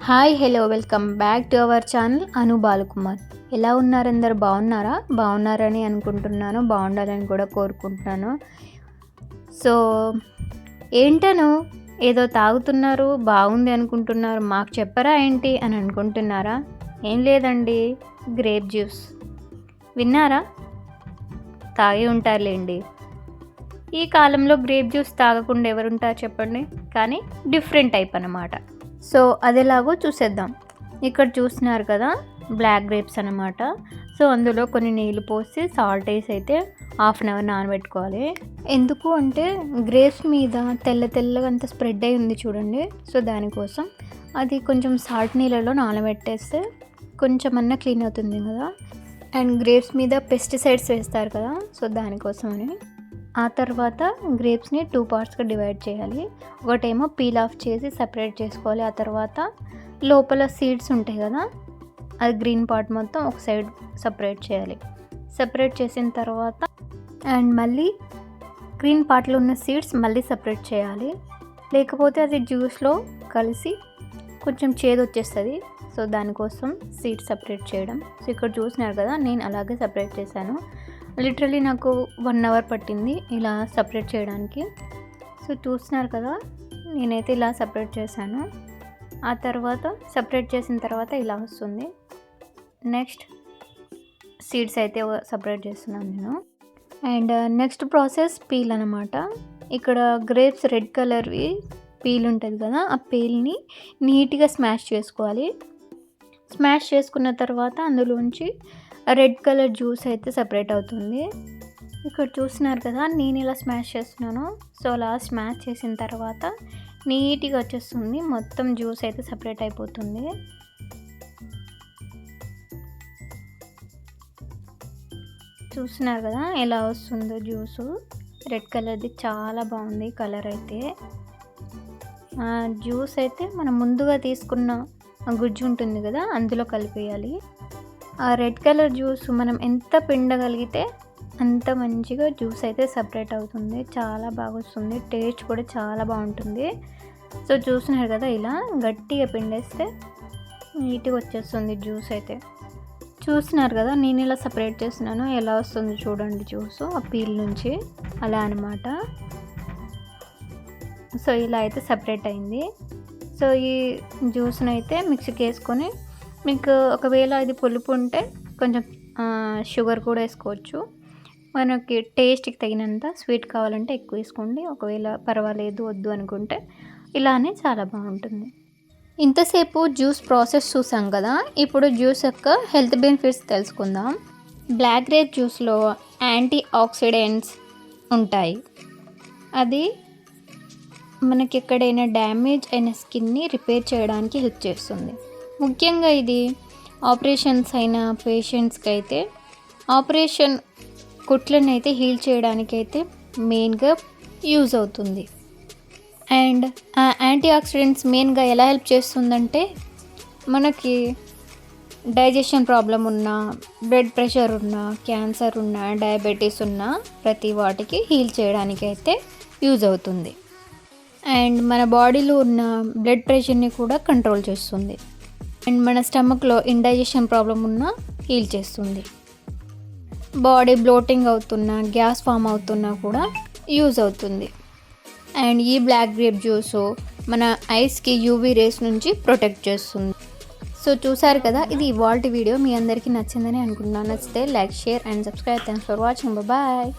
Hi hello welcome back to our channel Anu Balakumar. ఎలా ఉన్నారు అందరు? బాగున్నారని అనుకుంటున్నాను. బాగుండాలని కూడా కోరుకుంటున్నాను. సో ఏంటను ఏదో తాగుతున్నారు, బాగుంది అనుకుంటున్నారు, మాకు చెప్పరా ఏంటి అని అనుకుంటున్నారా? ఏం లేదండి, గ్రేప్ జ్యూస్ విన్నారా? తాగి ఉంటారులేండి. ఈ కాలంలో గ్రేప్ జ్యూస్ తాగకుండా ఎవరుంటారు చెప్పండి, కానీ డిఫరెంట్ టైప్ అన్నమాట. సో అదేలాగో చూసేద్దాం. ఇక్కడ చూస్తున్నారు కదా, బ్లాక్ గ్రేప్స్ అనమాట. సో అందులో కొన్ని నీళ్ళు పోసి సాల్ట్ వేసి అయితే హాఫ్ అన్ అవర్ నానబెట్టుకోవాలి. ఎందుకు అంటే గ్రేప్స్ మీద తెల్లగా అంత స్ప్రెడ్ అయి ఉంది చూడండి. సో దానికోసం అది కొంచెం సాల్ట్ నీళ్ళలో నానబెట్టేస్తే కొంచెం అన్నా క్లీన్ అవుతుంది కదా. అండ్ గ్రేప్స్ మీద పెస్టిసైడ్స్ వేస్తారు కదా, సో దానికోసమని. ఆ తర్వాత గ్రేప్స్ని 2 పార్ట్స్గా డివైడ్ చేయాలి. ఒకటేమో పీల్ ఆఫ్ చేసి సపరేట్ చేసుకోవాలి. ఆ తర్వాత లోపల సీడ్స్ ఉంటాయి కదా, అది గ్రీన్ పార్ట్ మొత్తం ఒక సైడ్ సపరేట్ చేయాలి. సపరేట్ చేసిన తర్వాత అండ్ మళ్ళీ గ్రీన్ పార్ట్లో ఉన్న సీడ్స్ మళ్ళీ సపరేట్ చేయాలి. లేకపోతే అది జ్యూస్లో కలిసి కొంచెం చేదు వచ్చేస్తుంది. సో దానికోసం సీడ్స్ సపరేట్ చేయడం. సో ఇక్కడ చూసినారు కదా, నేను అలాగే సపరేట్ చేశాను. లిటరలీ నాకు 1 అవర్ పట్టింది ఇలా సపరేట్ చేయడానికి. సో చూస్తున్నారు కదా, నేనైతే ఇలా సపరేట్ చేశాను. ఆ తర్వాత సపరేట్ చేసిన తర్వాత ఇలా వస్తుంది. నెక్స్ట్ సీడ్స్ అయితే సపరేట్ చేస్తున్నాను నేను. అండ్ నెక్స్ట్ ప్రాసెస్ పీల్ అనమాట. ఇక్కడ గ్రేప్స్ రెడ్ కలర్వి పీల్ ఉంటుంది కదా, ఆ పీల్ని నీట్గా స్మాష్ చేసుకోవాలి. స్మాష్ చేసుకున్న తర్వాత అందులోంచి రెడ్ కలర్ జ్యూస్ అయితే సపరేట్ అవుతుంది. ఇక్కడ చూస్తున్నారు కదా, నేను ఇలా స్మాష్ చేస్తున్నాను. సో అలా స్మాష్ చేసిన తర్వాత నీట్గా వచ్చేస్తుంది, మొత్తం జ్యూస్ అయితే సపరేట్ అయిపోతుంది. చూస్తున్నారు కదా ఎలా వస్తుందో జ్యూసు, రెడ్ కలర్ది చాలా బాగుంది కలర్ అయితే. జ్యూస్ అయితే మనం ముందుగా తీసుకున్న గుజ్జు ఉంటుంది కదా, అందులో కలిపేయాలి. ఆ రెడ్ కలర్ జ్యూస్ మనం ఎంత పిండగలిగితే అంత మంచిగా జ్యూస్ అయితే సపరేట్ అవుతుంది. చాలా బాగా వస్తుంది, టేస్ట్ కూడా చాలా బాగుంటుంది. సో చూస్తున్నారు కదా, ఇలా గట్టిగా పిండేస్తే నీట్గా వచ్చేస్తుంది జ్యూస్ అయితే. చూస్తున్నారు కదా, నేను ఇలా సపరేట్ చేస్తున్నాను, ఎలా వస్తుంది చూడండి జ్యూస్ ఆ పీల్ నుంచి, అలా అనమాట. సో ఇలా అయితే సపరేట్ అయింది. సో ఈ జ్యూస్ని అయితే మిక్సీకి వేసుకొని, మీకు ఒకవేళ ఇది పులుపు ఉంటే కొంచెం షుగర్ కూడా వేసుకోవచ్చు. మనకి టేస్ట్కి తగినంత స్వీట్ కావాలంటే ఎక్కువ వేసుకోండి. ఒకవేళ పర్వాలేదు వద్దు అనుకుంటే ఇలానే చాలా బాగుంటుంది. ఇంతసేపు జ్యూస్ ప్రాసెస్ చూసాం కదా, ఇప్పుడు జ్యూస్ యొక్క హెల్త్ బెనిఫిట్స్ తెలుసుకుందాం. బ్లాక్ గ్రేప్ జ్యూస్లో యాంటీ ఆక్సిడెంట్స్ ఉంటాయి. అది మనకి ఎక్కడైనా డ్యామేజ్ అయిన స్కిన్ని రిపేర్ చేయడానికి హెల్ప్ చేస్తుంది. ముఖ్యంగా ఇది ఆపరేషన్స్ అయిన పేషెంట్స్కి అయితే ఆపరేషన్ కుట్లను అయితే హీల్ చేయడానికి అయితే మెయిన్గా యూజ్ అవుతుంది. అండ్ ఆ యాంటీ ఆక్సిడెంట్స్ మెయిన్గా ఎలా హెల్ప్ చేస్తుందంటే, మనకి డైజెషన్ ప్రాబ్లం ఉన్నా, బ్లడ్ ప్రెషర్ ఉన్నా, క్యాన్సర్ ఉన్నా, డయాబెటీస్ ఉన్నా ప్రతి వాటికి హీల్ చేయడానికి అయితే యూజ్ అవుతుంది. అండ్ మన బాడీలో ఉన్న బ్లడ్ ప్రెషర్ని కూడా కంట్రోల్ చేస్తుంది. అండ్ మన స్టమక్లో ఇండైజెషన్ ప్రాబ్లం ఉన్నా హీల్ చేస్తుంది. బాడీ బ్లోటింగ్ అవుతున్నా, గ్యాస్ ఫామ్ అవుతున్నా కూడా యూజ్ అవుతుంది. అండ్ ఈ బ్లాక్ గ్రేప్ జ్యూస్ మన ఐస్కి యూవీ రేస్ నుంచి ప్రొటెక్ట్ చేస్తుంది. సో చూసారు కదా, ఇది ఇవాల్టి వీడియో. మీ అందరికీ నచ్చిందని అనుకుంటున్నాను. నచ్చితే like, share and subscribe. Thanks for watching. Bye.